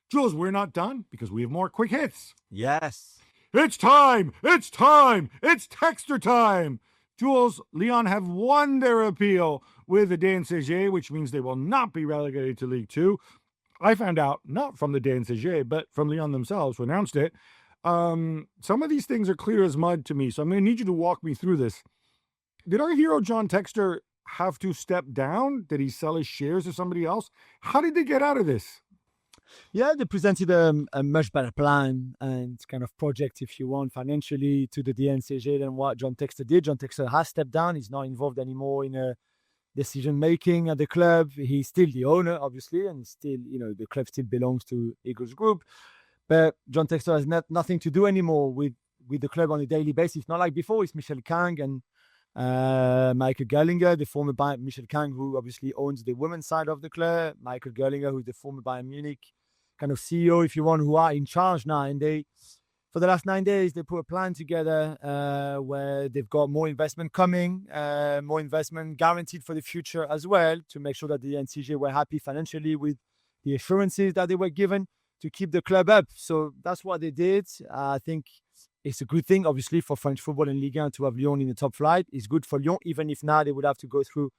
Jules, we're not done because we have more quick hits. Yes. It's time! It's time! It's Texter time! Jules, Lyon have won their appeal with the DNCG, which means they will not be relegated to League 2. I found out, not from the DNCG, but from Lyon themselves who announced it. Some of these things are clear as mud to me, so I'm going to need you to walk me through this. Did our hero John Texter have to step down? Did he sell his shares to somebody else? How did they get out of this? Yeah, they presented a much better plan and kind of project, if you want, financially to the DNCG than what John Texter did. John Texter has stepped down. He's not involved anymore in decision-making at the club. He's still the owner, obviously, and still, the club still belongs to Eagles Group. But John Texter has nothing to do anymore with the club on a daily basis. Not like before. It's Michel Kang and Michael Gerlinger, the former Michel Kang, who obviously owns the women's side of the club. Michael Gerlinger, who's the former Bayern Munich kind of CEO, if you want, who are in charge now. And for the last 9 days, they put a plan together where they've got more investment coming, more investment guaranteed for the future as well, to make sure that the NCG were happy financially with the assurances that they were given to keep the club up. So that's what they did. I think it's a good thing, obviously, for French football and Ligue 1 to have Lyon in the top flight. It's good for Lyon, even if now they would have to go through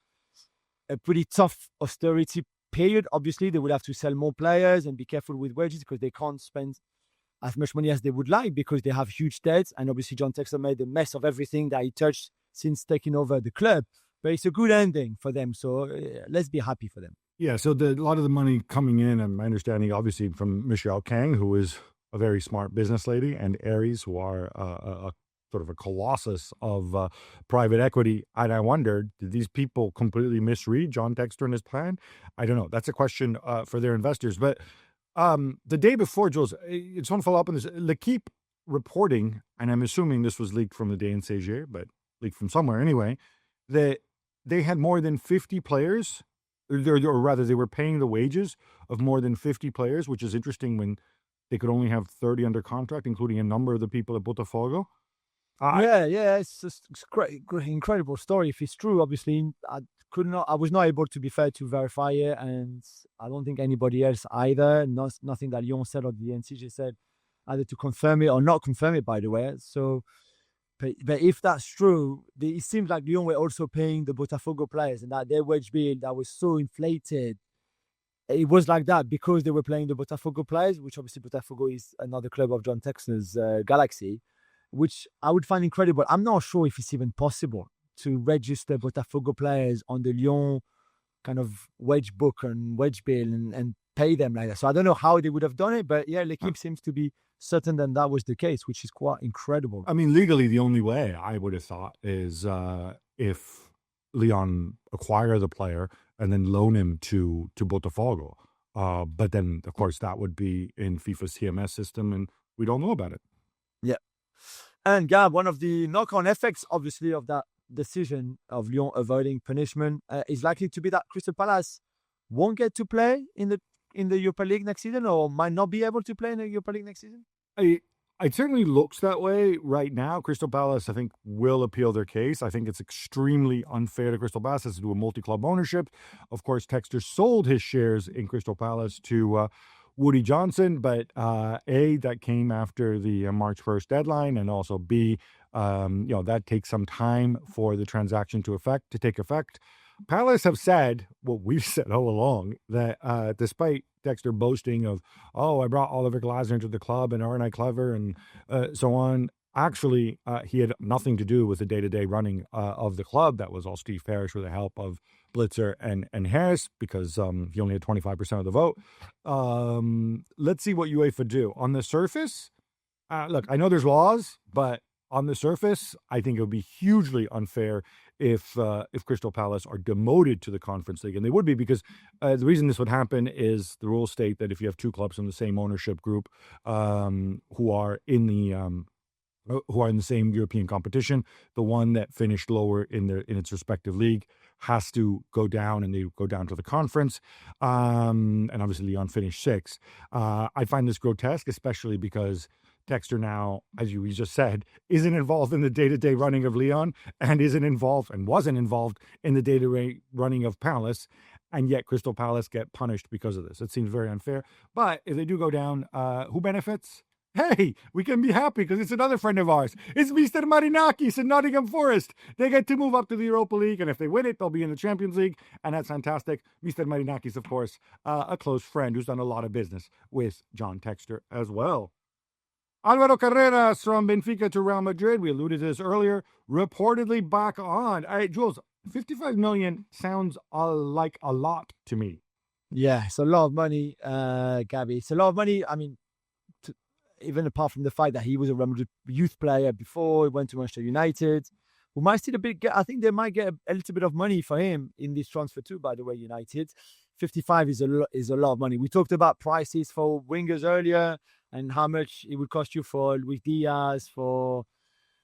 a pretty tough austerity period. Obviously, they would have to sell more players and be careful with wages because they can't spend as much money as they would like because they have huge debts. And obviously, John Texter made a mess of everything that he touched since taking over the club. But it's a good ending for them. So let's be happy for them. Yeah, so a lot of the money coming in, and my understanding, obviously, from Michelle Kang, who is a very smart business lady, and Aries, who are a sort of a colossus of private equity. And I wondered, did these people completely misread John Texter and his plan? I don't know. That's a question for their investors. But the day before, Jules, I just want to follow up on this. L'Équipe reporting, and I'm assuming this was leaked from the DNCG, but leaked from somewhere anyway, that they had more than 50 players, or rather they were paying the wages of more than 50 players, which is interesting when they could only have 30 under contract, including a number of the people at Botafogo. It's just great, incredible story. If it's true, obviously, I was not able, to be fair, to verify it, and I don't think anybody else either. Nothing that Lyon said or the NCG said, either to confirm it or not confirm it, by the way. So, but if that's true, it seems like Lyon were also paying the Botafogo players, and that their wage bill that was so inflated, it was like that because they were playing the Botafogo players, which obviously Botafogo is another club of John Texter's Galaxy, which I would find incredible. I'm not sure if it's even possible to register Botafogo players on the Lyon kind of wage book and wage bill and pay them like that. So I don't know how they would have done it, but yeah, L'Équipe seems to be certain that was the case, which is quite incredible. I mean, legally, the only way I would have thought is if Lyon acquire the player and then loan him to Botafogo. But then, of course, that would be in FIFA's TMS system, and we don't know about it. Yeah. And Gab, one of the knock-on effects, obviously, of that decision of Lyon avoiding punishment is likely to be that Crystal Palace won't get to play in the Europa League next season, or might not be able to play in the Europa League next season. It certainly looks that way right now. Crystal Palace, I think, will appeal their case. I think it's extremely unfair to Crystal Palace as to do a multi-club ownership. Of course, Texter sold his shares in Crystal Palace to Woody Johnson, but A, that came after the March 1st deadline, and also B, that takes some time for the transaction to take effect. Palace have said, what we've said all along, that despite Texter boasting of, I brought Oliver Glasner into the club and aren't I clever and so on, actually he had nothing to do with the day-to-day running of the club. That was all Steve Parrish with the help of Blitzer and Harris, because he only had 25% of the vote. Let's see what UEFA do. On the surface, look, I know there's laws, but on the surface, I think it would be hugely unfair if Crystal Palace are demoted to the Conference League, and they would be, because the reason this would happen is the rules state that if you have two clubs from the same ownership group who are in the same European competition, the one that finished lower in its respective league has to go down, and they go down to the conference. And obviously Lyon finished sixth. I find this grotesque, especially because Texter now, as you just said, isn't involved in the day-to-day running of Lyon, and wasn't involved in the day-to-day running of Palace. and yet Crystal Palace get punished because of this. It seems very unfair. But if they do go down, who benefits? Hey, we can be happy because it's another friend of ours. It's Mr. Marinakis in Nottingham Forest. They get to move up to the Europa League, and if they win it, they'll be in the Champions League, and that's fantastic. Mr. Marinakis, of course, a close friend who's done a lot of business with John Textor as well. Alvaro Carreras from Benfica to Real Madrid. We alluded to this earlier. Reportedly back on. All right, Jules, 55 million sounds like a lot to me. Yeah, it's a lot of money, Gabby. It's a lot of money. I mean, even apart from the fact that he was a Real Madrid youth player before, he went to Manchester United. We might still I think they might get a little bit of money for him in this transfer too, by the way, United. 55 is a lot of money. We talked about prices for wingers earlier and how much it would cost you for Luis Diaz, for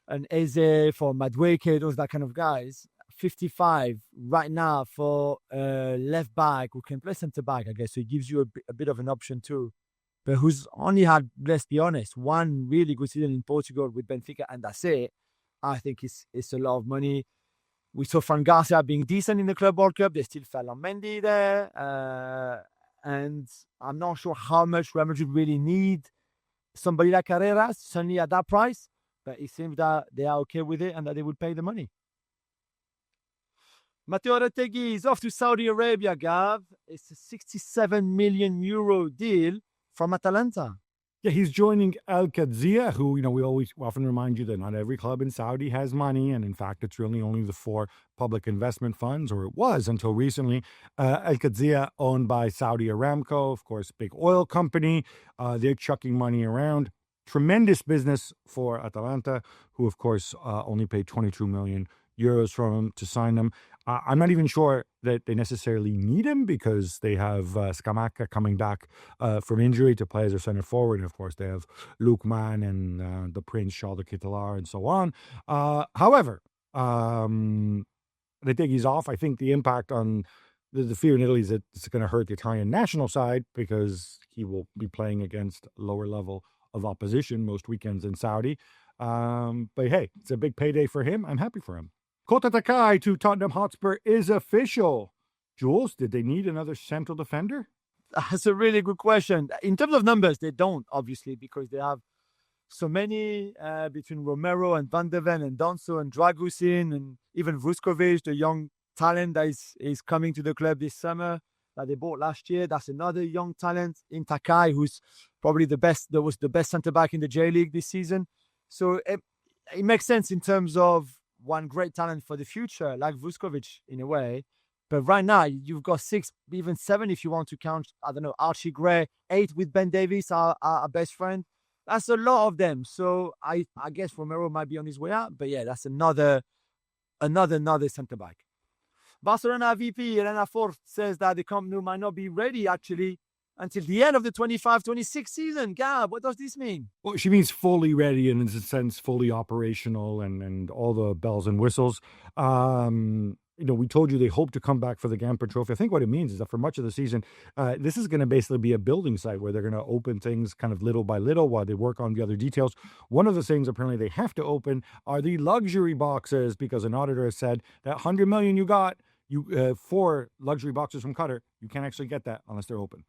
an Eze, for Madueke, those that kind of guys. 55 right now for a left back who can play centre back, I guess. So it gives you a bit of an option too. But who's only had, let's be honest, one really good season in Portugal with Benfica, and that's it. I think it's a lot of money. We saw Fran Garcia being decent in the Club World Cup. They still fell on Mendy there. And I'm not sure how much Real Madrid really need somebody like Carreras, certainly at that price. But it seems that they are okay with it and that they would pay the money. Mateo Retegui is off to Saudi Arabia, Gav. It's a 67 million euro deal from Atalanta. Yeah, he's joining Al Qadsiya, who, we often remind you that not every club in Saudi has money. And in fact, it's really only the 4 public investment funds, or it was until recently. Al Qadsiya, owned by Saudi Aramco, of course, big oil company. They're chucking money around. Tremendous business for Atalanta, who, of course, only paid 22 million euros from him to sign them. I'm not even sure that they necessarily need him because they have Scamacca coming back from injury to play as their center forward. And of course, they have Lukman and the Prince, Charles de Ketelaere, and so on. However, they think he's off. I think the impact on the fear in Italy is that it's going to hurt the Italian national side because he will be playing against lower level of opposition most weekends in Saudi. But hey, it's a big payday for him. I'm happy for him. Kōta Takai to Tottenham Hotspur is official. Jules, did they need another central defender? That's a really good question. In terms of numbers, they don't, obviously, because they have so many between Romero and Van de Ven and Donso and Dragusin and even Vuskovic, the young talent that is coming to the club this summer that they bought last year. That's another young talent in Takai, who's probably that was the best centre-back in the J-League this season. So it makes sense in terms of one great talent for the future, like Vuskovic in a way. But right now, you've got 6, even 7 if you want to count, I don't know, Archie Gray, 8 with Ben Davies, our best friend. That's a lot of them. So I guess Romero might be on his way out. But yeah, that's another centre-back. Barcelona VP Elena Fort says that the Camp Nou might not be ready, actually, until the end of the 25-26 season. Gab, what does this mean? Well, she means fully ready and, in a sense, fully operational and all the bells and whistles. We told you they hope to come back for the Gamper Trophy. I think what it means is that for much of the season, this is going to basically be a building site where they're going to open things kind of little by little while they work on the other details. One of the things apparently they have to open are the luxury boxes because an auditor has said that 100 million you got, 4 luxury boxes from Qatar, you can't actually get that unless they're open.